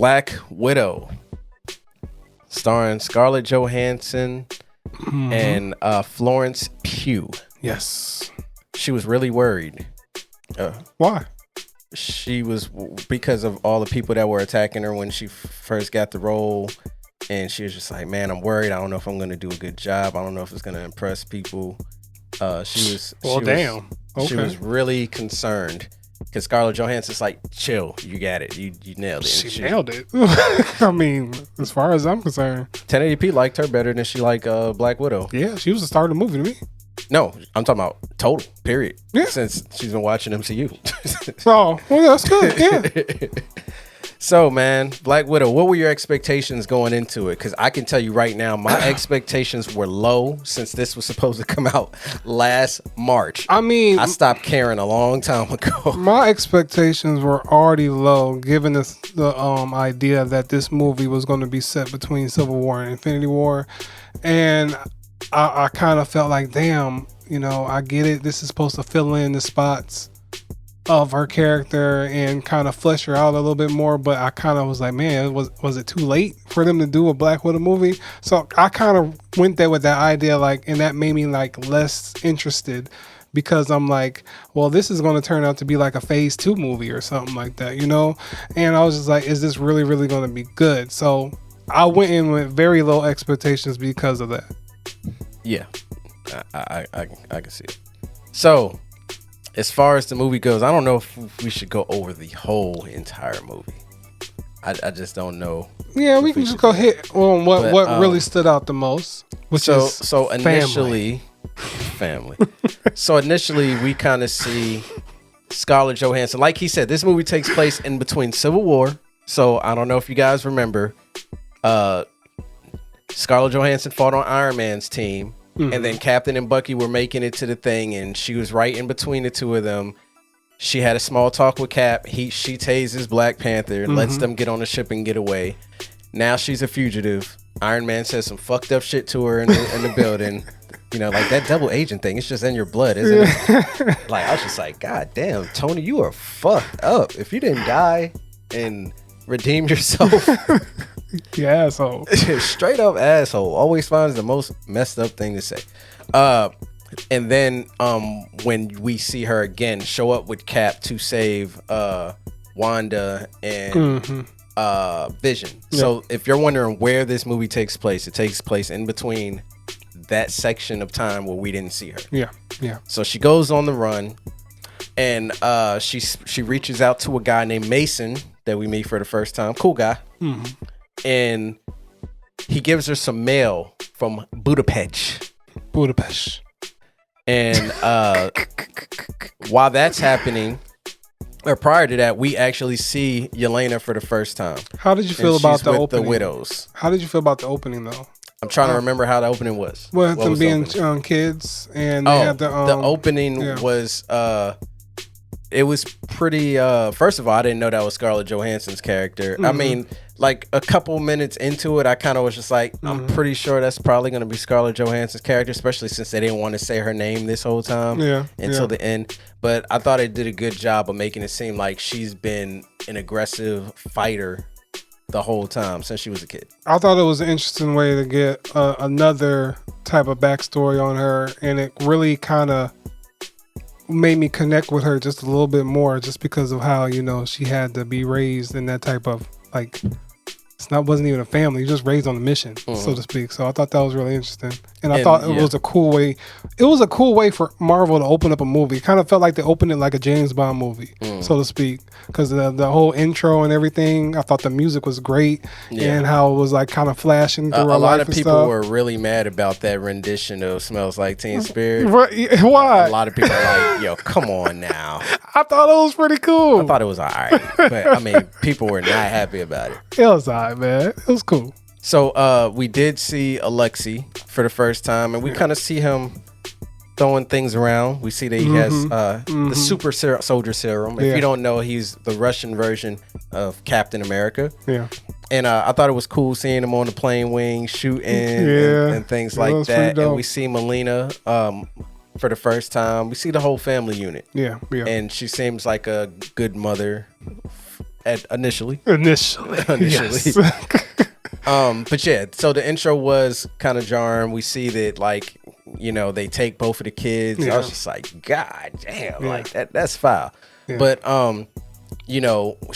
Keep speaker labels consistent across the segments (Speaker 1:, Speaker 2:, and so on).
Speaker 1: Black Widow, starring Scarlett Johansson and Florence Pugh.
Speaker 2: Yes.
Speaker 1: She was really worried.
Speaker 2: Why?
Speaker 1: She was because of all the people that were attacking her when she first got the role, and she was just like, "Man, I'm worried. I don't know if I'm going to do a good job. I don't know if it's going to impress people." She was really concerned because Scarlett Johansson's like, "Chill, you got it. You nailed it."
Speaker 2: She nailed it. I mean, as far as I'm concerned,
Speaker 1: 1080p liked her better than she liked Black Widow.
Speaker 2: Yeah, she was the star of the movie to me.
Speaker 1: No, I'm talking about total, period.
Speaker 2: Yeah.
Speaker 1: Since she's been watching MCU.
Speaker 2: Oh, well, that's good. Yeah.
Speaker 1: So, man, Black Widow, what were your expectations going into it? Because I can tell you right now, my expectations were low since this was supposed to come out last March.
Speaker 2: I mean,
Speaker 1: I stopped caring a long time ago.
Speaker 2: My expectations were already low, given the idea that this movie was going to be set between Civil War and Infinity War. And I kind of felt like, damn, I get it. This is supposed to fill in the spots of her character and kind of flesh her out a little bit more, but I kind of was like, man, was it too late for them to do a Black Widow movie? So I kind of went there with that idea, like, and that made me like less interested, because I'm like, well, this is going to turn out to be like a phase 2 movie or something like that, and I was just like, is this really going to be good? So I went in with very low expectations because of that.
Speaker 1: Yeah, I can see it. So as far as the movie goes, I don't know if we should go over the whole entire movie. I just don't know.
Speaker 2: Yeah, we can just go hit on what really stood out the most, which is
Speaker 1: so initially family. So initially we kind of see Scarlett Johansson. Like he said, this movie takes place in between Civil War. So I don't know if you guys remember, Scarlett Johansson fought on Iron Man's team. Mm-hmm. And then Captain and Bucky were making it to the thing, and she was right in between the two of them. She had a small talk with Cap. She tases Black Panther and lets them get on the ship and get away. Now she's a fugitive. Iron Man says some fucked up shit to her in the building. Like that double agent thing. It's just in your blood, isn't it? Like, I was just like, God damn, Tony, you are fucked up. If you didn't die and redeem yourself.
Speaker 2: You asshole.
Speaker 1: Straight up asshole. Always finds the most messed up thing to say. And then when we see her again show up with Cap to save Wanda and Vision. Yeah. So if you're wondering where this movie takes place, it takes place in between that section of time where we didn't see her.
Speaker 2: Yeah.
Speaker 1: So she goes on the run, and she reaches out to a guy named Mason that we meet for the first time. Cool guy. Mm-hmm. And he gives her some mail from Budapest. And while that's happening, or prior to that, we actually see Yelena for the first time.
Speaker 2: How did you feel about the opening?
Speaker 1: The widows.
Speaker 2: How did you feel about the opening, though?
Speaker 1: I'm trying to remember how the opening was.
Speaker 2: Well, them being kids, and they had the
Speaker 1: opening was it was pretty. First of all, I didn't know that was Scarlett Johansson's character. Mm-hmm. I mean, like a couple minutes into it, I kind of was just like, I'm pretty sure that's probably going to be Scarlett Johansson's character, especially since they didn't want to say her name this whole time until the end. But I thought it did a good job of making it seem like she's been an aggressive fighter the whole time since she was a kid.
Speaker 2: I thought it was an interesting way to get another type of backstory on her, and it really kind of made me connect with her just a little bit more, just because of how she had to be raised in that type of, like, wasn't even a family, just raised on a mission, so to speak. So I thought that was really interesting, and I thought it was a cool way. It was a cool way for Marvel to open up a movie. It kind of felt like they opened it like a James Bond movie, so to speak, because the whole intro and everything. I thought the music was great, and how it was like kind of flashing through.
Speaker 1: A lot of people were really mad about that rendition of "Smells Like Teen Spirit."
Speaker 2: Why?
Speaker 1: A lot of people are like, "Yo, come on now."
Speaker 2: I thought it was pretty cool.
Speaker 1: I thought it was alright, but I mean, people were not happy about it.
Speaker 2: It was alright, man. It was cool.
Speaker 1: So we did see Alexei for the first time, and we kind of see him throwing things around. We see that he has the super soldier serum. If you don't know, he's the Russian version of Captain America.
Speaker 2: Yeah.
Speaker 1: And I thought it was cool seeing him on the plane wing shooting and things like that. And we see Melina for the first time. We see the whole family unit.
Speaker 2: Yeah.
Speaker 1: And she seems like a good mother initially.
Speaker 2: Yes.
Speaker 1: But yeah, so the intro was kind of jarring. We see that, like, you know, they take both of the kids.
Speaker 2: Yeah.
Speaker 1: I was just like, God damn,
Speaker 2: Yeah.
Speaker 1: like that's foul.
Speaker 2: Yeah.
Speaker 1: But you know, we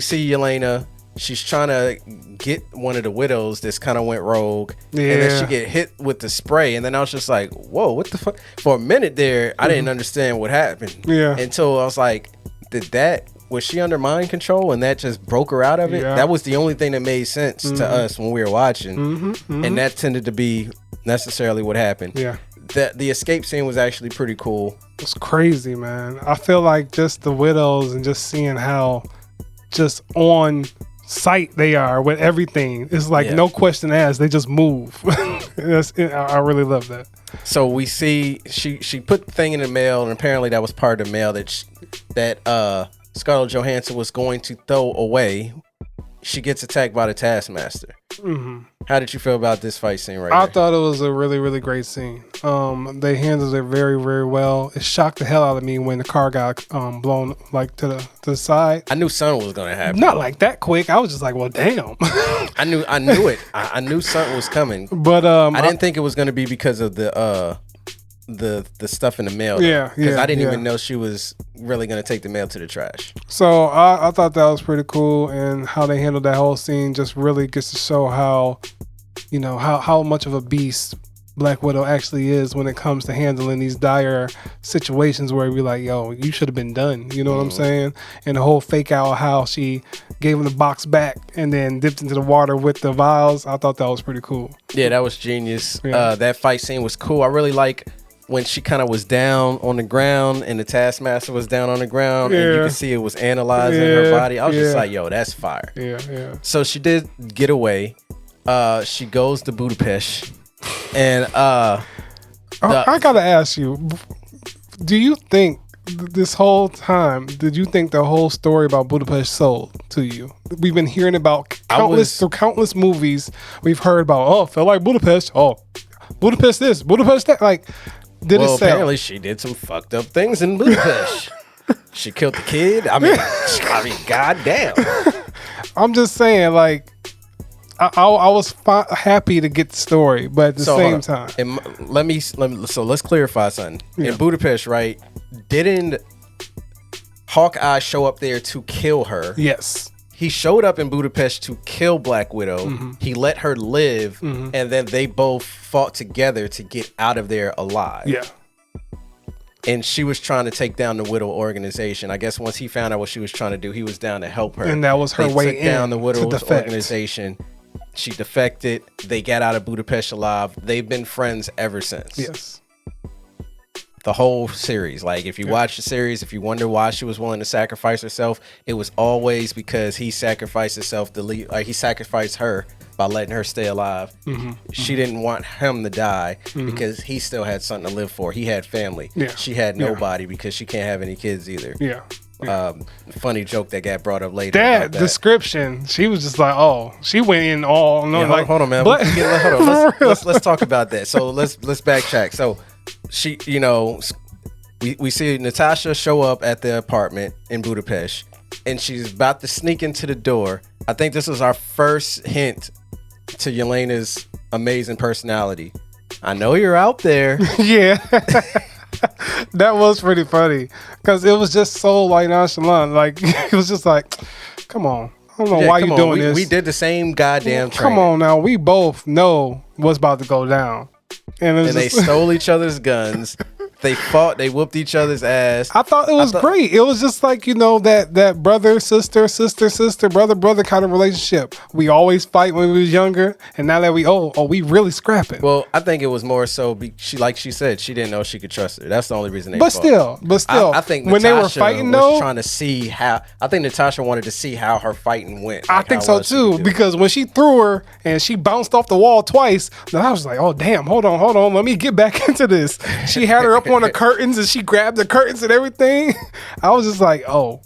Speaker 1: see Yelena. She's trying to get one of the widows that's kind of went rogue, and then she get hit with the spray, and then I was just like, whoa, what the fuck? For a minute there, I didn't understand what happened.
Speaker 2: Yeah.
Speaker 1: Until I was like, was she under mind control, and that just broke her out of it?
Speaker 2: Yeah.
Speaker 1: That was the only thing that made sense to us when we were watching, and that tended to be necessarily what happened.
Speaker 2: Yeah.
Speaker 1: The escape scene was actually pretty cool.
Speaker 2: It's crazy, man. I feel like just the widows and just seeing how just on site they are with everything. It's like no question asked. They just move. I really love that.
Speaker 1: So we see she put the thing in the mail, and apparently that was part of the mail that Scarlett Johansson was going to throw away. She gets attacked by the Taskmaster. How did you feel about this fight scene right
Speaker 2: I
Speaker 1: here?
Speaker 2: thought it was a really, really great scene. They handled it very, very well. It shocked the hell out of me when the car got blown like to the side.
Speaker 1: I knew something was gonna happen.
Speaker 2: Not like that quick. I was just like, well, damn.
Speaker 1: I knew it. I knew something was coming.
Speaker 2: But
Speaker 1: I didn't think it was gonna be because of the stuff in the mail. Because I didn't even know she was really gonna take the mail to the trash.
Speaker 2: So I thought that was pretty cool, and how they handled that whole scene just really gets to show how, you know, how much of a beast Black Widow actually is when it comes to handling these dire situations where we like, yo, you should have been done. You know what I'm saying? And the whole fake out how she gave him the box back and then dipped into the water with the vials. I thought that was pretty cool.
Speaker 1: Yeah, that was genius.
Speaker 2: Yeah.
Speaker 1: That fight scene was cool. I really like when she kind of was down on the ground and the Taskmaster was down on the ground, and you could see it was analyzing her body. I was just like, yo, that's fire.
Speaker 2: Yeah.
Speaker 1: So she did get away. She goes to Budapest, and
Speaker 2: I gotta ask you, do you think this whole time, did you think the whole story about Budapest sold to you? We've been hearing about countless movies. We've heard about, felt like Budapest. Oh, Budapest this, Budapest that. Like, did it sell?
Speaker 1: Apparently she did some fucked up things in Budapest. She killed the kid. I mean, goddamn.
Speaker 2: I'm just saying, like, I was happy to get the story, but at the same time,
Speaker 1: let's clarify something.
Speaker 2: Yeah.
Speaker 1: In Budapest, right? Didn't Hawkeye show up there to kill her?
Speaker 2: Yes.
Speaker 1: He showed up in Budapest to kill Black Widow. He let her live, and then they both fought together to get out of there alive.
Speaker 2: Yeah.
Speaker 1: And she was trying to take down the Widow organization. I guess once he found out what she was trying to do, he was down to help her.
Speaker 2: And that was her way in
Speaker 1: down the Widow
Speaker 2: to defect.
Speaker 1: organization. She defected. They got out of Budapest alive. They've been friends ever since.
Speaker 2: Yes.
Speaker 1: The whole series. Like, if you watch the series, if you wonder why she was willing to sacrifice herself, it was always because he sacrificed himself to leave. Like, he sacrificed her by letting her stay alive. She didn't want him to die because he still had something to live for. He had family.
Speaker 2: Yeah.
Speaker 1: She had nobody because she can't have any kids either.
Speaker 2: Yeah.
Speaker 1: Funny joke that got brought up later.
Speaker 2: That description, she was just like, oh, she went in all. No, like,
Speaker 1: hold on, man.
Speaker 2: But,
Speaker 1: Hold on. Let's talk about that. So let's backtrack. So she, you know, we see Natasha show up at the apartment in Budapest, and she's about to sneak into the door. I think this was our first hint to Yelena's amazing personality. I know you're out there.
Speaker 2: Yeah. That was pretty funny because it was just so like nonchalant. Like, it was just like, come on. I don't know why you doing this.
Speaker 1: We did the same goddamn training.
Speaker 2: Come on now. We both know what's about to go down. And
Speaker 1: they stole each other's guns. They fought. They whooped each other's ass.
Speaker 2: I thought it was great. It was just like, you know, that brother, sister, brother kind of relationship. We always fight when we was younger, and now that we really scrapping.
Speaker 1: Well, I think it was more so like she said, she didn't know she could trust her. That's the only reason they
Speaker 2: But
Speaker 1: fought.
Speaker 2: still,
Speaker 1: I think
Speaker 2: when
Speaker 1: Natasha
Speaker 2: they were fighting,
Speaker 1: was trying to see how. I think Natasha wanted to see how her fighting went.
Speaker 2: I think so too, because when she threw her and she bounced off the wall twice, then I was like, oh damn, hold on, let me get back into this. She had her up on the curtains and she grabbed the curtains and everything. I was just like, oh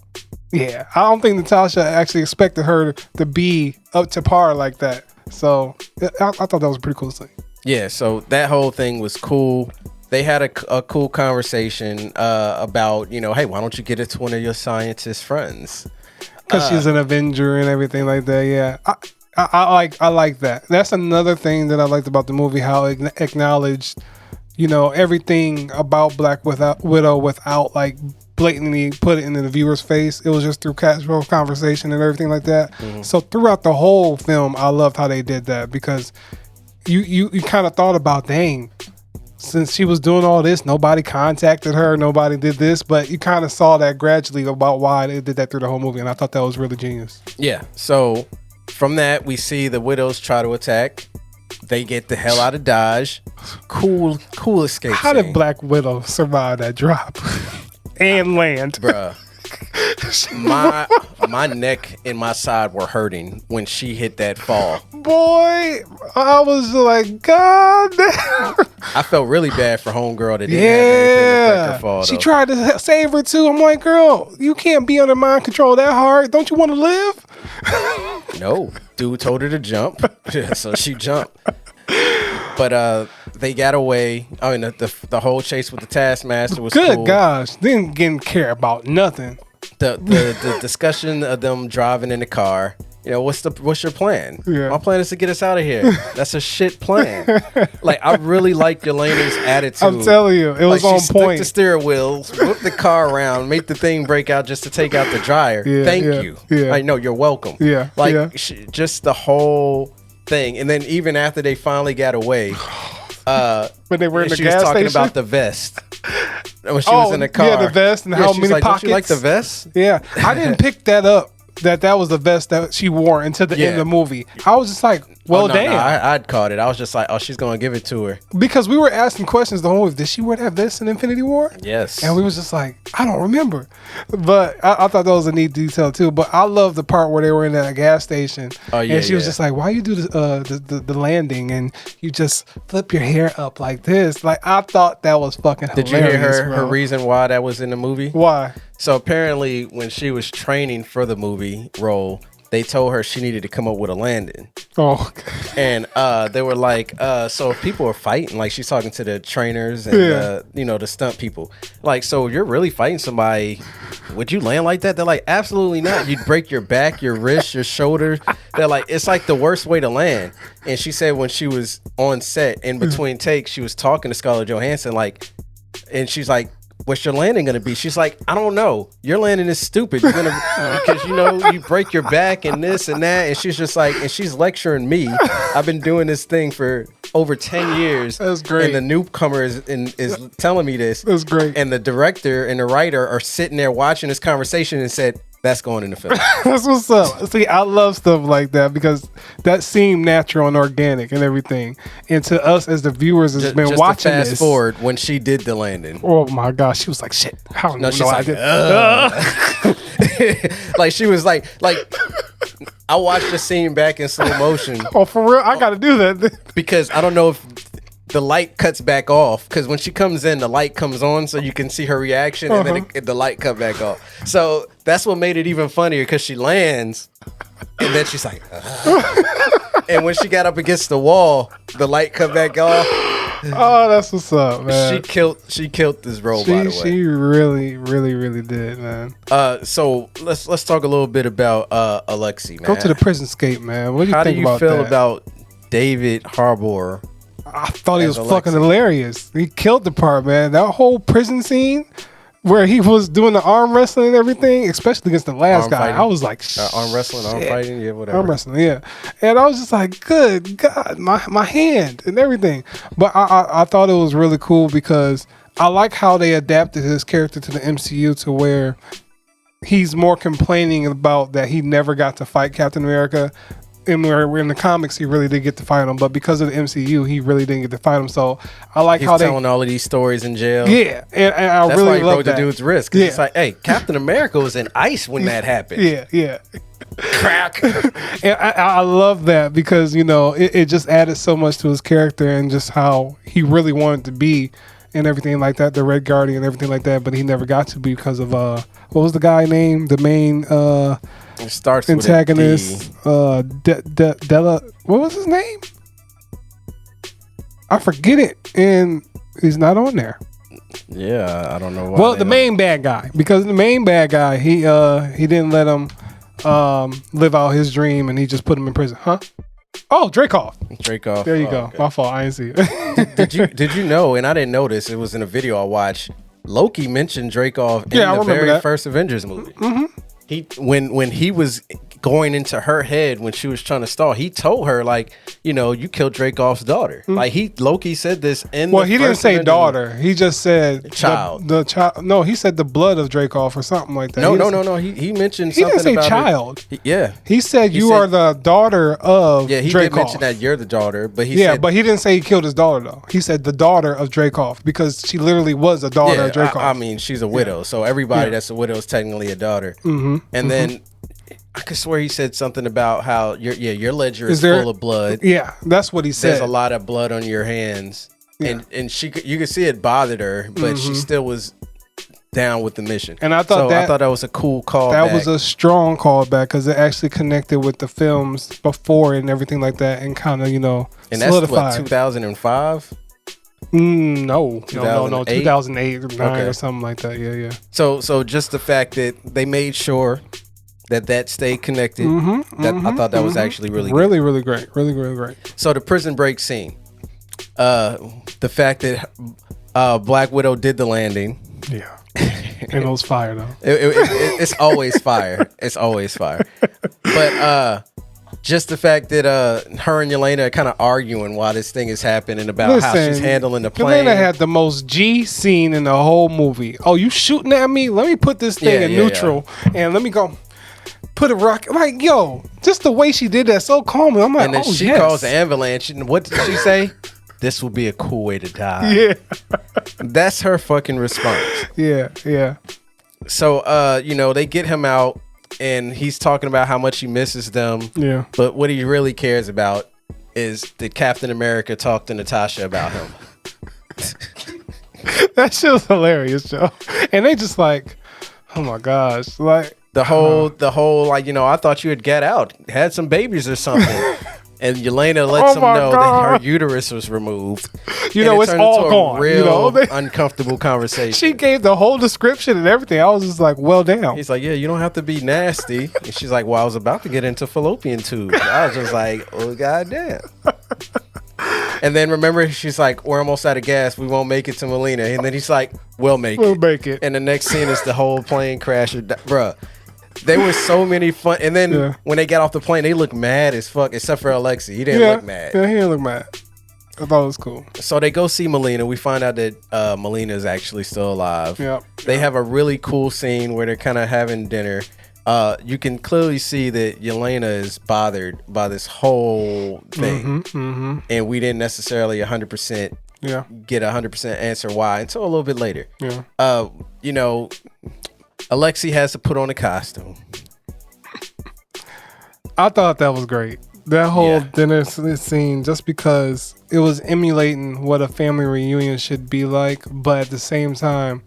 Speaker 2: yeah, I don't think Natasha actually expected her to be up to par like that. So I thought that was a pretty cool thing.
Speaker 1: Yeah, so that whole thing was cool. They had a cool conversation about, you know, hey, why don't you get it to one of your scientist friends?
Speaker 2: because she's an Avenger and everything like that. Yeah, I like that. That's another thing that I liked about the movie, how it acknowledged, everything about Black Widow without like blatantly put it into the viewer's face. It was just through casual conversation and everything like that. Mm-hmm. So throughout the whole film, I loved how they did that, because you kind of thought about, dang, since she was doing all this, nobody contacted her, nobody did this, but you kind of saw that gradually about why they did that through the whole movie, and I thought that was really genius.
Speaker 1: Yeah. So from that, we see the widows try to attack. They get the hell out of Dodge. Cool escape
Speaker 2: How
Speaker 1: scene.
Speaker 2: did Black Widow survive that drop and land?
Speaker 1: Bruh. My neck and my side were hurting when she hit that fall.
Speaker 2: Boy, I was like, God damn.
Speaker 1: I felt really bad for homegirl that didn't have anything to affect her fall, though.
Speaker 2: She tried to save her too. I'm like, girl, you can't be under mind control that hard. Don't you want to live?
Speaker 1: No. Dude told her to jump. So she jumped. But they got away. I mean, the whole chase with the Taskmaster was
Speaker 2: good.
Speaker 1: Cool.
Speaker 2: Gosh, didn't care about nothing.
Speaker 1: The discussion of them driving in the car. What's your plan?
Speaker 2: Yeah.
Speaker 1: My plan is to get us out of here. That's a shit plan. Like, I really like Yelena's attitude.
Speaker 2: I'm telling you, it was on
Speaker 1: she
Speaker 2: point.
Speaker 1: Stuck the steering wheel, whipped the car around, made the thing break out just to take out the dryer. Thank you.
Speaker 2: Yeah.
Speaker 1: I know, you're welcome.
Speaker 2: Yeah.
Speaker 1: Like, just the whole thing. And then even after they finally got away,
Speaker 2: when they were in the gas station,
Speaker 1: she was talking about the vest. When she was in the car.
Speaker 2: Yeah, the vest and how many
Speaker 1: like,
Speaker 2: pockets.
Speaker 1: Don't you like the vest?
Speaker 2: Yeah. I didn't pick that up. That was the vest that she wore until the end of the movie. I was just like, well, damn.
Speaker 1: No, I'd caught it. I was just like, oh, she's going to give it to her.
Speaker 2: Because we were asking questions the whole movie. Did she wear that vest in Infinity War?
Speaker 1: Yes.
Speaker 2: And we was just like, I don't remember. But I thought that was a neat detail too. But I love the part where they were in that gas station. Oh, yeah. And she was just like, why you do the landing and you just flip your hair up like this? Like, I thought that was fucking hilarious.
Speaker 1: Did you hear her reason why that was in the movie?
Speaker 2: Why?
Speaker 1: So apparently when she was training for the movie role, they told her she needed to come up with a landing.
Speaker 2: Oh.
Speaker 1: And they were like, so if people are fighting, like she's talking to the trainers and, the stunt people. Like, so you're really fighting somebody. Would you land like that? They're like, absolutely not. You'd break your back, your wrist, your shoulder. They're like, it's like the worst way to land. And she said when she was on set in between takes, she was talking to Scarlett Johansson, and she's like, what's your landing gonna be? She's like, I don't know. Your landing is stupid. You're gonna because you break your back and this and that. And she's just like, and she's lecturing me. I've been doing this thing for over 10 years.
Speaker 2: That's great.
Speaker 1: And the newcomer is telling me this.
Speaker 2: That's great.
Speaker 1: And the director and the writer are sitting there watching this conversation and said, that's going in the film.
Speaker 2: That's what's up. See, I love stuff like that because that seemed natural and organic and everything. And to us as the viewers has been
Speaker 1: just
Speaker 2: watching
Speaker 1: to fast
Speaker 2: this.
Speaker 1: forward when she did the landing.
Speaker 2: Oh my gosh, she was like, shit. I don't know.
Speaker 1: She's like, like she was like I watched the scene back in slow motion.
Speaker 2: Oh, for real? I got to do that.
Speaker 1: Because I don't know if the light cuts back off, because when she comes in, the light comes on so you can see her reaction, and then the light cut back off. So that's what made it even funnier, because she lands and then she's like, and when she got up against the wall, the light cut back off.
Speaker 2: Oh, that's what's up, man.
Speaker 1: She killed this role, by the way.
Speaker 2: She really, really, really did, man.
Speaker 1: So let's talk a little bit about Alexei, man.
Speaker 2: Go to the prison-scape, man. What do you think about that?
Speaker 1: How do you feel about David Harbour?
Speaker 2: I thought he was fucking hilarious. He killed the part, man. That whole prison scene where he was doing the arm wrestling and everything, especially against the last guy. I was like,
Speaker 1: arm wrestling, arm fighting, yeah, whatever.
Speaker 2: Arm wrestling, yeah. And I was just like, good God, my hand and everything. But I thought it was really cool because I like how they adapted his character to the MCU to where he's more complaining about that he never got to fight Captain America. And where in the comics he really did get to fight him, but because of the MCU he really didn't get to fight him. So I like how
Speaker 1: telling all of these stories in jail.
Speaker 2: Yeah, and I
Speaker 1: that's
Speaker 2: really
Speaker 1: why he
Speaker 2: love
Speaker 1: broke
Speaker 2: that.
Speaker 1: the dude's wrist. Because it's like, hey, Captain America was in ice when that happened.
Speaker 2: Yeah.
Speaker 1: Crack.
Speaker 2: And I love that because it just added so much to his character and just how he really wanted to be and everything like that. The Red Guardian and everything like that, but he never got to be because of what was the guy name? The main
Speaker 1: it starts
Speaker 2: antagonist, Della. What was his name? I forget it, and he's not on there.
Speaker 1: Yeah, I don't know why.
Speaker 2: Well, the main bad guy, because the main bad guy, he didn't let him live out his dream, and he just put him in prison. Huh? Oh, Dracoff. There you go. Okay. My fault. I didn't see it.
Speaker 1: Did you know? And I didn't notice. It was in a video I watched. Loki mentioned Dracoff in the very first Avengers movie. When he was going into her head when she was trying to stall, he told her, like, you know, you killed Dracoff's daughter. Like Loki said this in
Speaker 2: he didn't say daughter. He just said
Speaker 1: child.
Speaker 2: The child. No, he said the blood of Dracoff or something like that.
Speaker 1: No. He mentioned something about
Speaker 2: He didn't say child.
Speaker 1: Yeah.
Speaker 2: He said you are the daughter of Dracoff.
Speaker 1: Yeah, he did mention that you're the daughter, but
Speaker 2: but he didn't say he killed his daughter though. He said the daughter of Dracoff because she literally was a daughter of Dracoff.
Speaker 1: I mean, she's a widow, so everybody that's a widow is technically a daughter. And then I could swear he said something about how your ledger is full of blood.
Speaker 2: Yeah, that's what he said.
Speaker 1: There's a lot of blood on your hands, and you could see it bothered her, but she still was down with the mission.
Speaker 2: And I thought that
Speaker 1: was a cool call.
Speaker 2: That was a strong callback because it actually connected with the films before and everything like that, and kind of
Speaker 1: and
Speaker 2: solidified.
Speaker 1: That's what 2005.
Speaker 2: No, 2008 or 9 or something like that. Yeah.
Speaker 1: So just the fact that they made sure that stayed connected. I thought that was actually really
Speaker 2: great. Really great.
Speaker 1: So the prison break scene, the fact that Black Widow did the landing.
Speaker 2: Yeah, and it was fire though.
Speaker 1: It's always fire. It's always fire. But just the fact that her and Yelena are kind of arguing while this thing is happening about how she's handling the plane.
Speaker 2: Yelena had the most G scene in the whole movie. Oh, you shooting at me? Let me put this thing in neutral and let me go. Put a rocket, like, yo, just the way she did that so calmly. I'm like,
Speaker 1: and then she calls the ambulance. And what did she say? This will be a cool way to die.
Speaker 2: Yeah.
Speaker 1: That's her fucking response.
Speaker 2: Yeah.
Speaker 1: So, they get him out and he's talking about how much he misses them.
Speaker 2: Yeah.
Speaker 1: But what he really cares about is did Captain America talk to Natasha about him?
Speaker 2: That shit was hilarious, Joe. And they just like, oh my gosh, like.
Speaker 1: The whole, like, I thought you had got out, had some babies or something. And Yelena lets them know that her uterus was removed.
Speaker 2: It's all gone.
Speaker 1: Real uncomfortable conversation.
Speaker 2: She gave the whole description and everything. I was just like, well, damn.
Speaker 1: He's like, yeah, you don't have to be nasty. And she's like, well, I was about to get into fallopian tubes. I was just like, oh, goddamn. And then remember, she's like, we're almost out of gas. We won't make it to Melina. And then he's like, we'll make it. And the next scene is the whole plane crash. Bruh. There were so many fun, and then when they got off the plane, they looked mad as fuck. Except for Alexei, he didn't look mad.
Speaker 2: Yeah, he didn't look mad. I thought it was cool.
Speaker 1: So they go see Melina. We find out that Melina is actually still alive. They have a really cool scene where they're kind of having dinner. You can clearly see that Yelena is bothered by this whole thing, and we didn't necessarily 100% get 100% answer why until a little bit later. Alexei has to put on a costume.
Speaker 2: I thought that was great. That whole dinner scene, just because it was emulating what a family reunion should be like, but at the same time,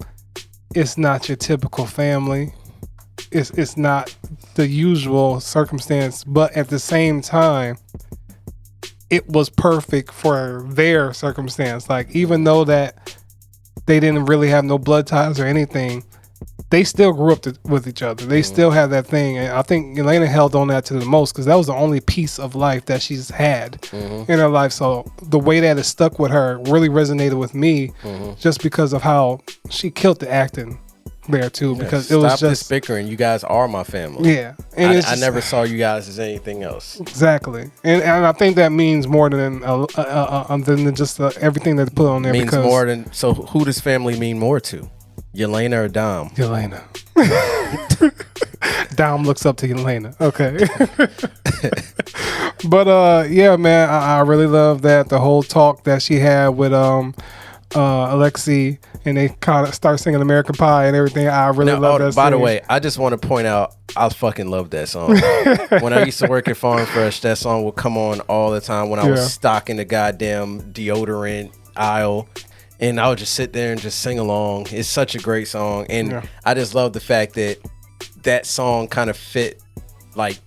Speaker 2: it's not your typical family. It's not the usual circumstance, but at the same time, it was perfect for their circumstance. Like, even though that they didn't really have no blood ties or anything, they still grew up with each other. They still have that thing. And I think Yelena held on that to the most because that was the only piece of life that she's had in her life. So the way that it stuck with her really resonated with me just because of how she killed the acting there too. Because it was just...
Speaker 1: Stop this bickering. You guys are my family.
Speaker 2: Yeah.
Speaker 1: And I never saw you guys as anything else.
Speaker 2: Exactly. And I think that means more than just everything that's put on there.
Speaker 1: Means more than... So who does family mean more to? Yelena or Dom?
Speaker 2: Yelena. Dom looks up to Yelena. Okay. But yeah, man, I really love that. The whole talk that she had with Alexei, and they kind of start singing American Pie and everything. I really love that.
Speaker 1: By the way, I just want to point out, I fucking love that song. When I used to work at Farm Fresh, that song would come on all the time when I was stocking the goddamn deodorant aisle. And I would just sit there and just sing along. It's such a great song. And I just love the fact that that song kind of fit like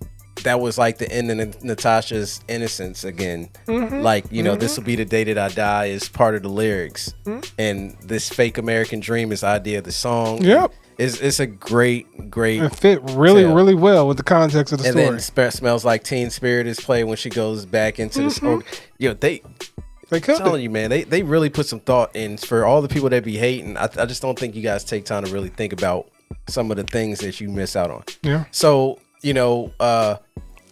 Speaker 1: that was like the end of Natasha's innocence again. Like, you know, this will be the day that I die is part of the lyrics. And this fake American dream is the idea of the song.
Speaker 2: Yep.
Speaker 1: It's a great
Speaker 2: It fit really, really well with the context of the story.
Speaker 1: And then Smells Like Teen Spirit is played when she goes back into the song. You know, they telling you, man, they really put some thought in. For all the people that be hating, I just don't think you guys take time to really think about some of the things that you miss out on.
Speaker 2: Yeah.
Speaker 1: So, you know,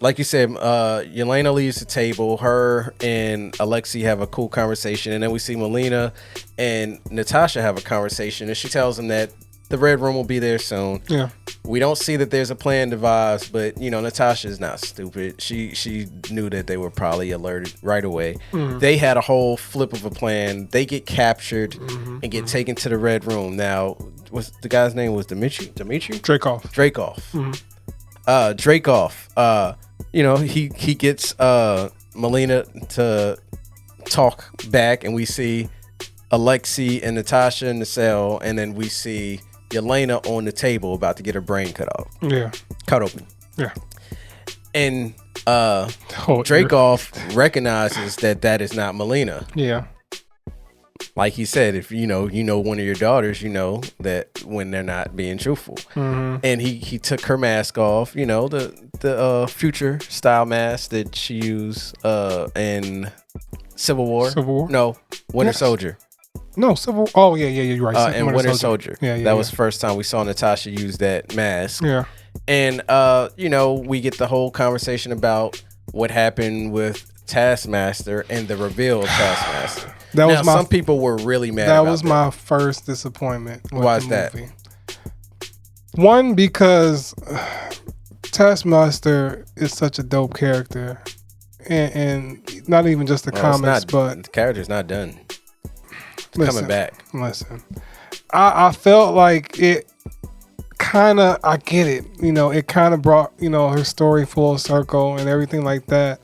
Speaker 1: like you said, Yelena leaves the table. Her and Alexei have a cool conversation. And then we see Melina and Natasha have a conversation. And she tells them that the Red Room will be there soon.
Speaker 2: Yeah.
Speaker 1: We don't see that there's a plan devised, but, you know, Natasha's not stupid. She knew that they were probably alerted right away. They had a whole flip of a plan. They get captured and get taken to the Red Room. Now, the guy's name was Dimitri?
Speaker 2: Dreykov.
Speaker 1: Dreykov. You know, he gets Melina to talk back, and we see Alexei and Natasha in the cell, and then we see Yelena on the table about to get her brain cut open. Yeah. And Dreykov recognizes that is not Melina.
Speaker 2: Yeah.
Speaker 1: Like he said, if you know one of your daughters, you know that when they're not being truthful. And he took her mask off, you know, the future style mask that she used in Civil War. No, Winter Soldier.
Speaker 2: No, Civil. Oh yeah, you're right.
Speaker 1: And Winter Soldier.
Speaker 2: That
Speaker 1: was the first time we saw Natasha use that mask.
Speaker 2: Yeah.
Speaker 1: And you know, we get the whole conversation about what happened with Taskmaster and the reveal of Taskmaster. Some people were really mad about that.
Speaker 2: That was my first disappointment with
Speaker 1: Why
Speaker 2: the
Speaker 1: is that?
Speaker 2: movie. One, because Taskmaster is such a dope character. And not even just the comics, but
Speaker 1: the character's not done. Coming back.
Speaker 2: Listen, I felt like it kind of, I get it, you know, it kind of brought, you know, her story full circle and everything like that,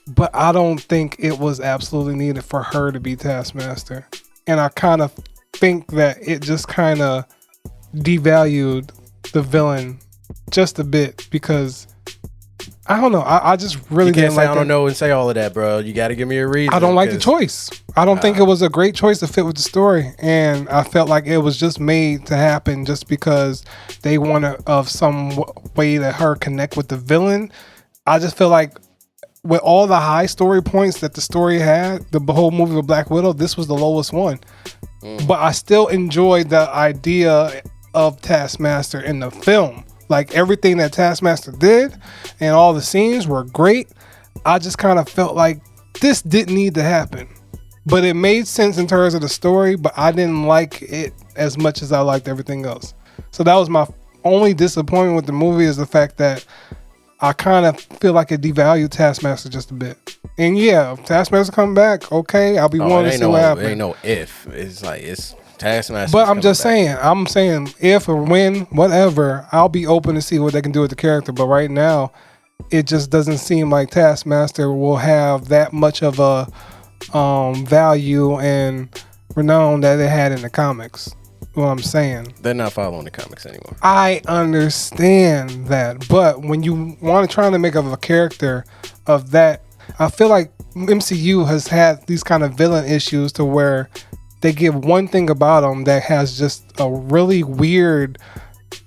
Speaker 2: but I don't think it was absolutely needed for her to be Taskmaster. And I kind of think that it just kind of devalued the villain just a bit, because I don't know. I just really didn't like.
Speaker 1: I don't know and say all of that, bro. You got to give me a reason.
Speaker 2: I don't like the choice. I don't think it was a great choice to fit with the story, and I felt like it was just made to happen just because they wanted of some way to her connect with the villain. I just feel like with all the high story points that the story had, the whole movie with Black Widow, this was the lowest one. But I still enjoyed the idea of Taskmaster in the film. Like everything that Taskmaster did and all the scenes were great. I just kind of felt like this didn't need to happen. But it made sense in terms of the story, but I didn't like it as much as I liked everything else. So that was my only disappointment with the movie, is the fact that I kind of feel like it devalued Taskmaster just a bit. And yeah, if Taskmaster come back, okay, I'll be willing to see what happens.
Speaker 1: It ain't no if. It's like, it's Taskmaster.
Speaker 2: But I'm just saying, if or when, whatever, I'll be open to see what they can do with the character. But right now, it just doesn't seem like Taskmaster will have that much of a value and renown that it had in the comics. What I'm saying,
Speaker 1: they're not following the comics anymore.
Speaker 2: I understand that, but when you want to try to make of a character of that, I feel like MCU has had these kind of villain issues to where they give one thing about them that has just a really weird,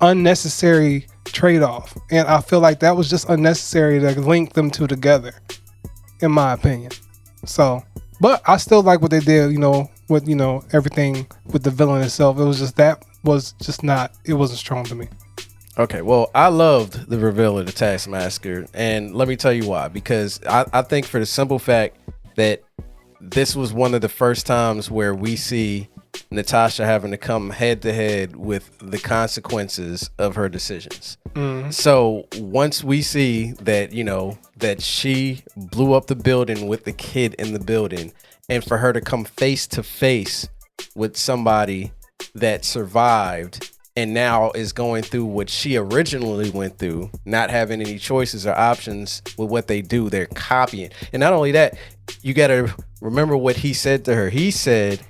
Speaker 2: unnecessary trade-off. And I feel like that was just unnecessary to link them two together, in my opinion. So, but I still like what they did, you know, with, you know, everything with the villain itself. It wasn't strong to me.
Speaker 1: Okay, well, I loved the reveal of the Taskmaster, and let me tell you why. Because I think for the simple fact that this was one of the first times where we see Natasha having to come head to head with the consequences of her decisions. So once we see that, you know, that she blew up the building with the kid in the building, and for her to come face to face with somebody that survived and now is going through what she originally went through, not having any choices or options with what they do, they're copying. And not only that, you got to remember what he said to her. He said,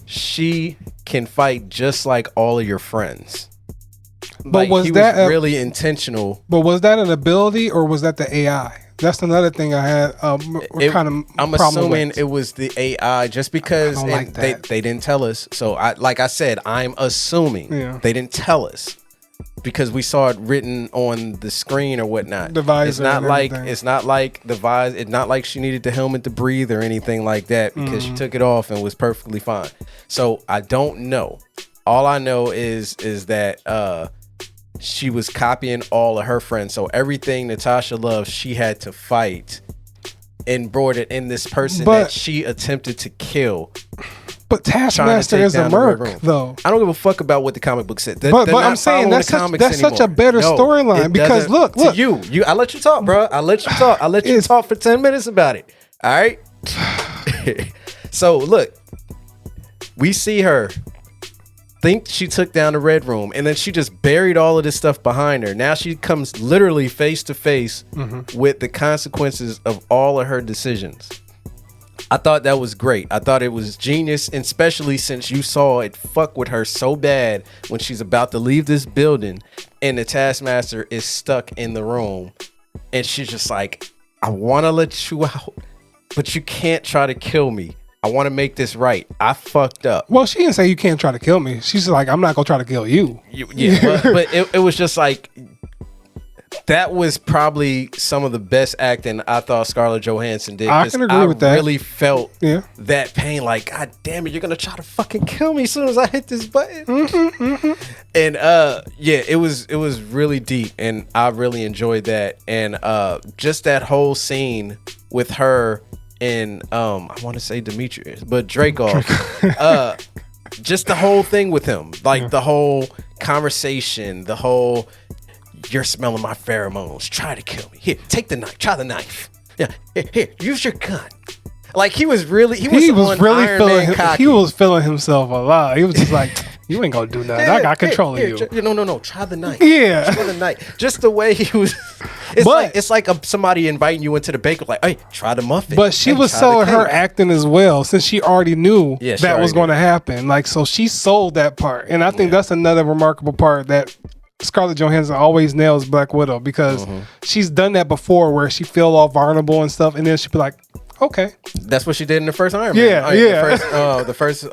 Speaker 1: she can fight just like all of your friends.
Speaker 2: But
Speaker 1: like, he was really intentional.
Speaker 2: But was that an ability or was that the AI? That's another thing I had
Speaker 1: I'm assuming it was the AI, just because they didn't tell us. So like I said, I'm assuming they didn't tell us because we saw it written on the screen or whatnot.
Speaker 2: The visor.
Speaker 1: It's not like the visor. It's not like she needed the helmet to breathe or anything like that, because she took it off and was perfectly fine. So I don't know. All I know is that she was copying all of her friends. So everything Natasha loves, she had to fight and brought it in this person that she attempted to kill.
Speaker 2: But Taskmaster is a merc, though.
Speaker 1: I don't give a fuck about what the comic book said.
Speaker 2: But I'm saying that's such a better storyline, because look.
Speaker 1: I let you talk, bro. I let you talk. I let you talk for 10 minutes about it. All right. So look, we see her think she took down the Red Room, and then she just buried all of this stuff behind her. Now she comes literally face to face with the consequences of all of her decisions. I thought that was great. I thought it was genius, and especially since you saw it fuck with her so bad when she's about to leave this building and the Taskmaster is stuck in the room, and she's just like, I want to let you out, but you can't try to kill me. I want to make this right. I fucked up.
Speaker 2: Well, she didn't say you can't try to kill me. She's like, I'm not going to try to kill you.
Speaker 1: But it was just like, that was probably some of the best acting I thought Scarlett Johansson did.
Speaker 2: I can agree with that.
Speaker 1: I really felt that pain. Like, God damn it, you're going to try to fucking kill me as soon as I hit this button. And it was really deep, and I really enjoyed that. And just that whole scene with her and I want to say Demetrius, but Dreykov. Just the whole thing with him, like the whole conversation, the whole, you're smelling my pheromones, try to kill me. Here, take the knife, try the knife. Yeah, here, use your gun. Like, he was really
Speaker 2: feeling himself a lot. He was just like, you ain't gonna do nothing. I got control of you.
Speaker 1: No, try the knife.
Speaker 2: Yeah,
Speaker 1: try the knife. Just the way he was. It's like somebody inviting you into the bakery, like, hey, try the muffin.
Speaker 2: But she was selling her acting as well, since she already knew that was going to happen. Like, so she sold that part, and I think that's another remarkable part that Scarlett Johansson always nails Black Widow, because she's done that before, where she feel all vulnerable and stuff, and then she'd be like, okay.
Speaker 1: That's what she did in the first Iron Man. The first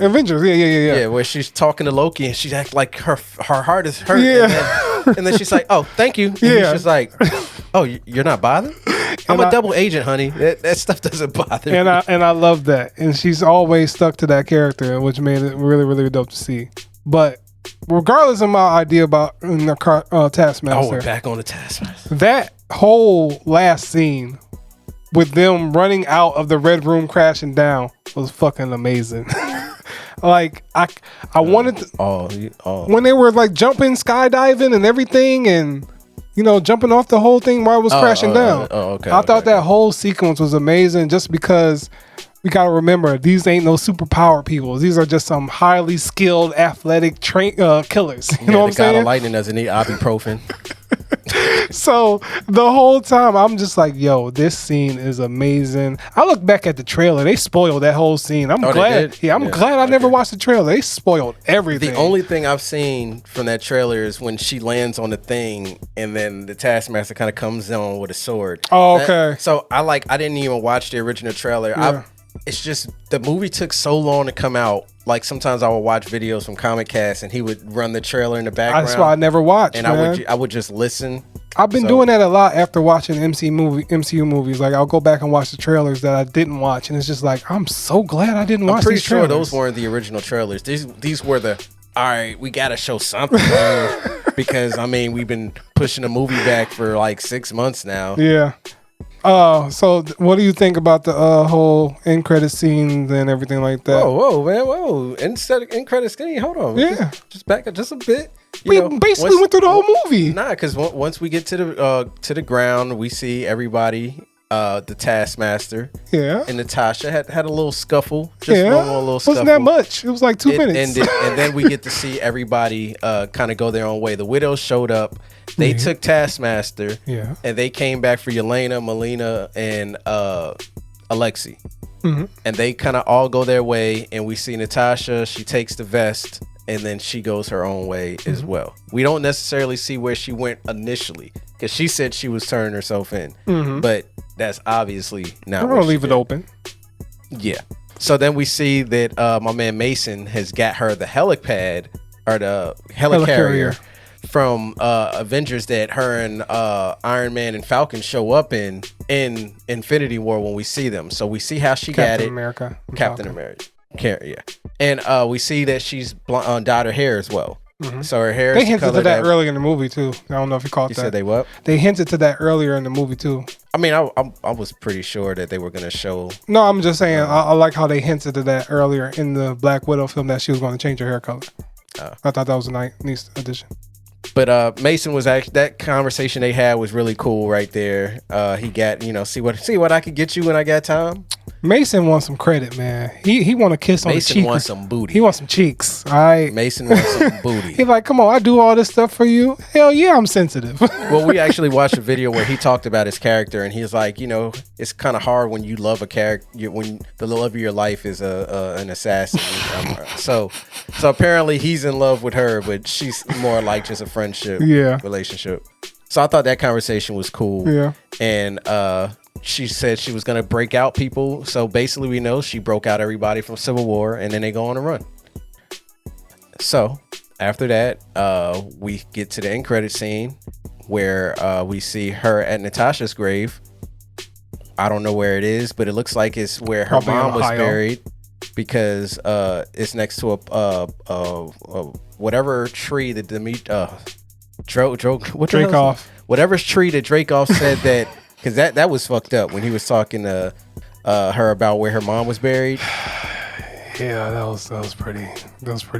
Speaker 2: Avengers.
Speaker 1: Yeah, where she's talking to Loki and she acts like her heart is hurt. Yeah. And then she's like, oh, thank you. And he's just like, oh, you're not bothered? I'm a double agent, honey. That stuff doesn't bother me.
Speaker 2: And I love that. And she's always stuck to that character, which made it really, really dope to see. But regardless of my idea about Taskmaster.
Speaker 1: Oh, we're back on the Taskmaster.
Speaker 2: That whole last scene with them running out of the Red Room crashing down was fucking amazing. Like, I wanted to, when they were like jumping, skydiving and everything, and jumping off the whole thing while it was crashing down. I thought that whole sequence was amazing, just because we gotta remember, these ain't no superpower people. These are just some highly skilled, athletic killers. You know what I'm saying?
Speaker 1: The God of Lightning doesn't need ibuprofen.
Speaker 2: So the whole time I'm just like, yo, this scene is amazing. I look back at the trailer, they spoiled that whole scene. I'm glad. Yeah, I'm glad I never watched the trailer. They spoiled everything.
Speaker 1: The only thing I've seen from that trailer is when she lands on the thing and then the Taskmaster kind of comes on with a sword.
Speaker 2: Oh, okay.
Speaker 1: I didn't even watch the original trailer.
Speaker 2: Yeah.
Speaker 1: It's just, the movie took so long to come out. Like, sometimes I would watch videos from Comic Cast and he would run the trailer in the background.
Speaker 2: That's why I never watched. And
Speaker 1: I would just listen.
Speaker 2: I've been doing that a lot after watching MCU movies. Like, I'll go back and watch the trailers that I didn't watch, and it's just like, I'm so glad I didn't watch these trailers.
Speaker 1: I'm pretty sure those weren't the original trailers. These were the, all right, we got to show something. Because, I mean, we've been pushing the movie back for like 6 months now.
Speaker 2: Yeah. So what do you think about the whole end credit scenes and everything like that?
Speaker 1: Whoa, man, whoa! End credit scene. Hold on.
Speaker 2: Yeah.
Speaker 1: Just back up just a bit.
Speaker 2: We basically went through the whole movie.
Speaker 1: Nah, because once we get to the ground, we see everybody. The Taskmaster, and Natasha had a little scuffle. Just one more little scuffle.
Speaker 2: Wasn't that much? It was like 2 minutes.
Speaker 1: And then we get to see everybody kind of go their own way. The Widows showed up. They took Taskmaster.
Speaker 2: Yeah.
Speaker 1: And they came back for Yelena, Melina, and Alexei. And they kind of all go their way. And we see Natasha. She takes the vest and then she goes her own way as well. We don't necessarily see where she went initially because she said she was turning herself in, but that's obviously not.
Speaker 2: We're gonna leave it open.
Speaker 1: Yeah. So then we see that my man Mason has got her the helipad or the helicarrier from Avengers that her and Iron Man and Falcon show up in Infinity War when we see them. So we see how she got it. Captain America. Yeah. And we see that she's dyed her hair as well. So her hair.
Speaker 2: They hinted to that earlier in the movie too. I don't know if you caught that.
Speaker 1: You said they what?
Speaker 2: They hinted to that earlier in the movie too.
Speaker 1: I mean, I was pretty sure that they were gonna show.
Speaker 2: No, I'm just saying I like how they hinted to that earlier in the Black Widow film that she was going to change her hair color. I thought that was a nice addition.
Speaker 1: But Mason was actually, that conversation they had was really cool right there. He got, see what I could get you when I got time.
Speaker 2: Mason wants some credit, man. He want a kiss on the cheek.
Speaker 1: Mason wants some booty.
Speaker 2: He wants some cheeks. All right.
Speaker 1: Mason wants some booty.
Speaker 2: He's like, come on, I do all this stuff for you. Hell yeah, I'm sensitive.
Speaker 1: Well, we actually watched a video where he talked about his character, and he's like, it's kind of hard when you love a character, when the love of your life is an assassin. So apparently he's in love with her, but she's more like just a friendship relationship. So I thought that conversation was cool.
Speaker 2: Yeah.
Speaker 1: And she said she was going to break out people. So basically we know she broke out everybody from Civil War, and then they go on a run. So after that, we get to the end credit scene where we see her at Natasha's grave. I don't know where it is, but it looks like it's where her mom was buried, because it's next to a whatever tree that
Speaker 2: Dracoff.
Speaker 1: Whatever tree that Dracoff said that, because that was fucked up when he was talking to her about where her mom was buried.
Speaker 2: Yeah, that was pretty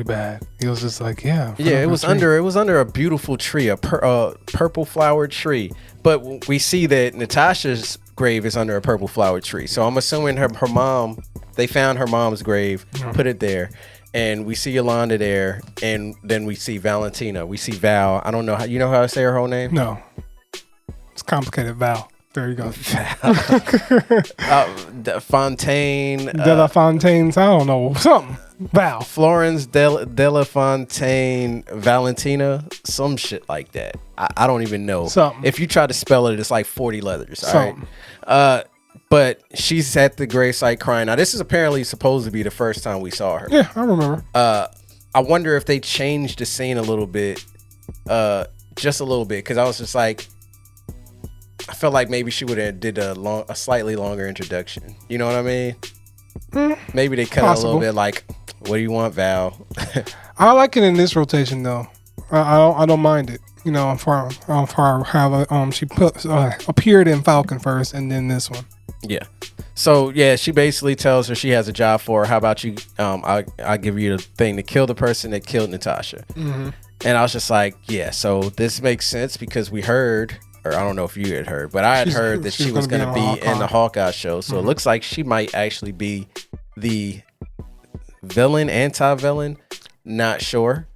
Speaker 2: bad. He was just like,
Speaker 1: it was under a beautiful tree, a purple flowered tree. But we see that Natasha's grave is under a purple flowered tree. So I'm assuming her mom, they found her mom's grave, put it there. And we see Yolanda there, and then we see Valentina. We see Val. I don't know you know how I say her whole name?
Speaker 2: No. It's complicated, Val. There you go.
Speaker 1: Fontaine.
Speaker 2: De La Fontaine's, I don't know. Something. Val.
Speaker 1: Florence de la Fontaine Valentina. Some shit like that. I don't even know.
Speaker 2: Something.
Speaker 1: If you try to spell it, it's like 40 letters.
Speaker 2: Something.
Speaker 1: All right. But she's at the gravesite crying. Now, this is apparently supposed to be the first time we saw her.
Speaker 2: Yeah, I remember.
Speaker 1: I wonder if they changed the scene a little bit. Just a little bit. Because I was just like, I felt like maybe she would have did a slightly longer introduction. You know what I mean? Maybe they cut it a little bit like, what do you want, Val?
Speaker 2: I like it in this rotation, though. I don't mind it. For how she appeared in Falcon first and then this one.
Speaker 1: Yeah. So she basically tells her she has a job for her. How about you? I'll give you the thing to kill the person that killed Natasha. And I was just like, yeah. So this makes sense because we heard, or I don't know if you had heard, but I had heard that she was going to be in the Hawkeye show. So it looks like she might actually be the villain, anti-villain. Not sure.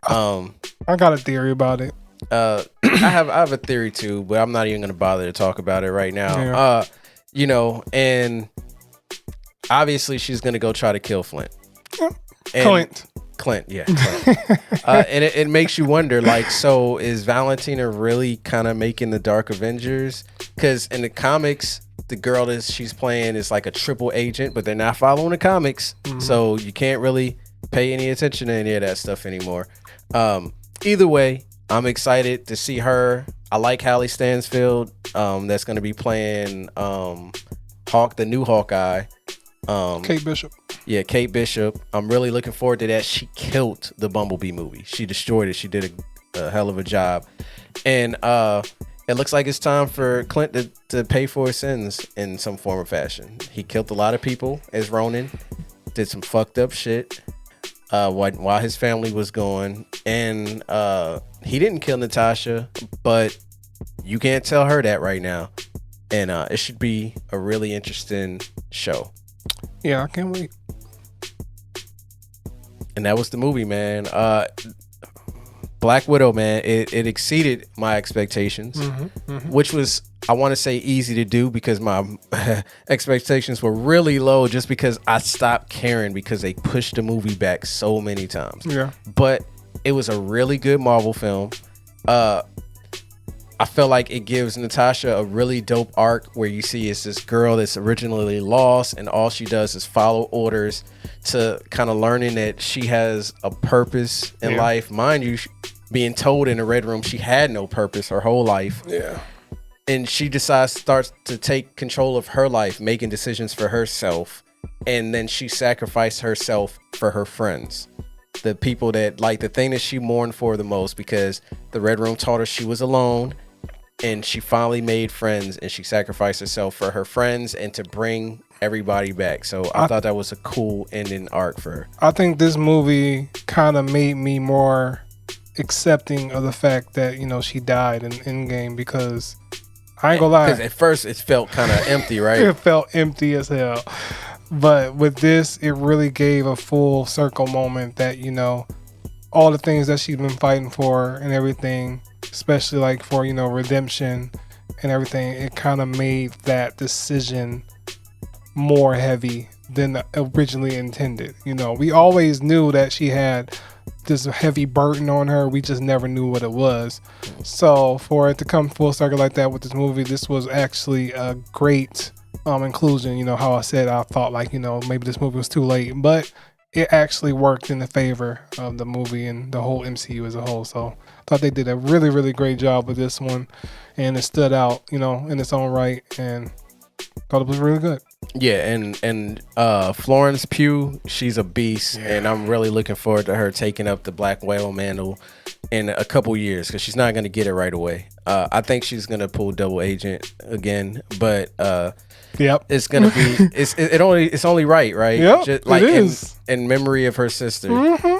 Speaker 2: I got a theory about it.
Speaker 1: I have a theory too, but I'm not even going to bother to talk about it right now. Yeah. And obviously she's going to go try to kill Flint. Clint, yeah. Clint. And it makes you wonder, like, so is Valentina really kind of making the Dark Avengers? Because in the comics, the girl that she's playing is like a triple agent, but they're not following the comics. So you can't really pay any attention to any of that stuff anymore. Either way, I'm excited to see her. I like Hallie Stansfield. That's going to be playing the new Hawkeye.
Speaker 2: Kate Bishop.
Speaker 1: Yeah, Kate Bishop. I'm really looking forward to that. She killed the Bumblebee movie. She destroyed it. She did a hell of a job. And it looks like it's time for Clint to pay for his sins in some form or fashion. He killed a lot of people as Ronin. Did some fucked up shit while his family was gone. And he didn't kill Natasha, but you can't tell her that right now. And it should be a really interesting show.
Speaker 2: Yeah, I can't wait.
Speaker 1: And that was the movie, man. Black Widow, man, it exceeded my expectations, which was I want to say easy to do because my expectations were really low just because I stopped caring because they pushed the movie back so many times.
Speaker 2: Yeah.
Speaker 1: But it was a really good Marvel film. I feel like it gives Natasha a really dope arc where you see it's this girl that's originally lost and all she does is follow orders to kind of learning that she has a purpose in life. Mind you, being told in the Red Room she had no purpose her whole life.
Speaker 2: Yeah.
Speaker 1: And she starts to take control of her life, making decisions for herself. And then she sacrificed herself for her friends. The people that, like, the thing that she mourned for the most, because the Red Room taught her she was alone. And she finally made friends, and she sacrificed herself for her friends and to bring everybody back. So I thought that was a cool ending arc for her.
Speaker 2: I think this movie kind of made me more accepting of the fact that, you know, she died in Endgame, because I ain't gonna lie.
Speaker 1: Because at first it felt kind of empty, right?
Speaker 2: It felt empty as hell. But with this, it really gave a full circle moment that, you know, all the things that she's been fighting for and everything, especially like for, you know, redemption and everything, it kind of made that decision more heavy than originally intended. You know, we always knew that she had this heavy burden on her. We just never knew what it was. So for it to come full circle like that with this movie, this was actually a great inclusion. You know, how I said I thought, like, you know, maybe this movie was too late, but it actually worked in the favor of the movie and the whole MCU as a whole. So I thought they did a really, really great job with this one, and it stood out, you know, in its own right, and thought it was really good.
Speaker 1: Yeah, and Florence Pugh, she's a beast, and I'm really looking forward to her taking up the Black Widow mantle in a couple years, because she's not going to get it right away. I think she's going to pull double agent again, but it's going to be it's only right?
Speaker 2: Yep,
Speaker 1: just like
Speaker 2: it is.
Speaker 1: In memory of her sister.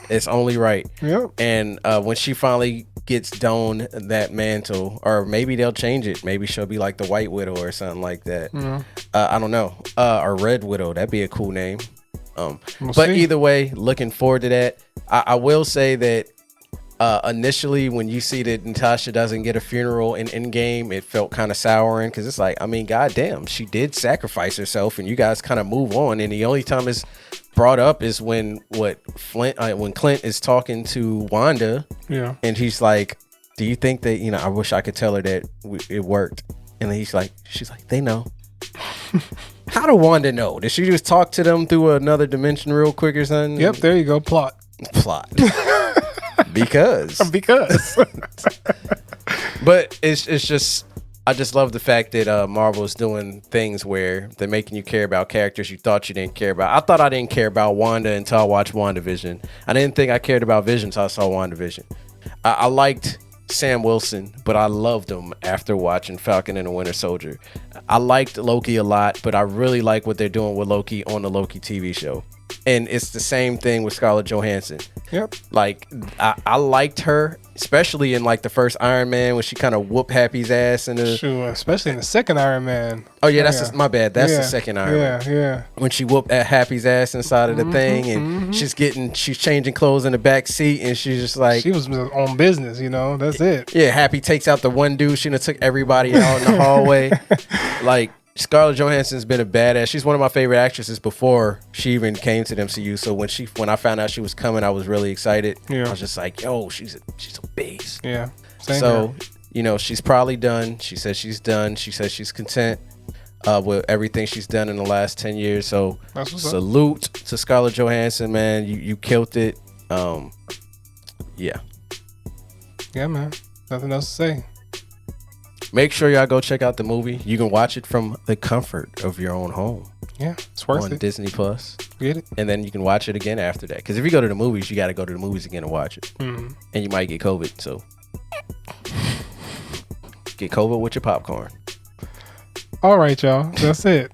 Speaker 1: It's only right.
Speaker 2: Yep.
Speaker 1: And when she finally gets donned that mantle, or maybe they'll change it, maybe she'll be like the White Widow or something like that. I don't know, or Red Widow, that'd be a cool name. But see. Either way, looking forward to that. I will say that initially when you see that Natasha doesn't get a funeral in Endgame, it felt kind of souring, because it's like, I mean, goddamn, she did sacrifice herself and you guys kind of move on, and the only time it's brought up is when Clint is talking to Wanda, and he's like, do you think that, you know, I wish I could tell her that it worked, and then she's like, they know. How do Wanda know? Did she just talk to them through another dimension real quick or something?
Speaker 2: Yep, there you go. Plot.
Speaker 1: Because but it's just, I just love the fact that Marvel is doing things where they're making you care about characters you thought you didn't care about. I thought I didn't care about Wanda until I watched WandaVision. I didn't think I cared about Vision until I saw WandaVision. I liked Sam Wilson, but I loved him after watching Falcon and the Winter Soldier. I liked Loki a lot, but I really like what they're doing with Loki on the Loki TV show. And it's the same thing with Scarlett Johansson.
Speaker 2: Yep.
Speaker 1: Like, I liked her, especially in like the first Iron Man when she kind of whooped Happy's ass in the.
Speaker 2: Sure, especially in the second Iron Man.
Speaker 1: Oh yeah, that's my bad. That's the second Iron Man.
Speaker 2: Yeah.
Speaker 1: When she whooped at Happy's ass inside of the thing, and she's changing clothes in the back seat, and she's just like,
Speaker 2: she was on business, you know. That's it.
Speaker 1: Yeah, Happy takes out the one dude. She done took everybody out in the hallway. Like, Scarlett Johansson's been a badass. She's one of my favorite actresses before she even came to the MCU. So when I found out she was coming, I was really excited. Yeah. I was just like, yo, she's a beast.
Speaker 2: Yeah.
Speaker 1: So, you know, she's probably done. She says she's done. She says she's content with everything she's done in the last 10 years. So salute to Scarlett Johansson, man. You killed it. Yeah.
Speaker 2: Yeah, man. Nothing else to say.
Speaker 1: Make sure y'all go check out the movie. You can watch it from the comfort of your own home.
Speaker 2: Yeah, it's worth it.
Speaker 1: On Disney Plus.
Speaker 2: Get it?
Speaker 1: And then you can watch it again after that. Because if you go to the movies, you got to go to the movies again and watch it. And you might get COVID, so get COVID with your popcorn.
Speaker 2: All right, y'all. That's it.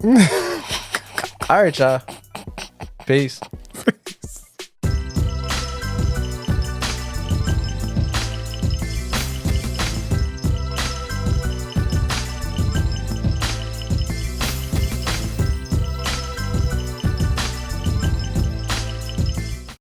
Speaker 1: All right, y'all. Peace.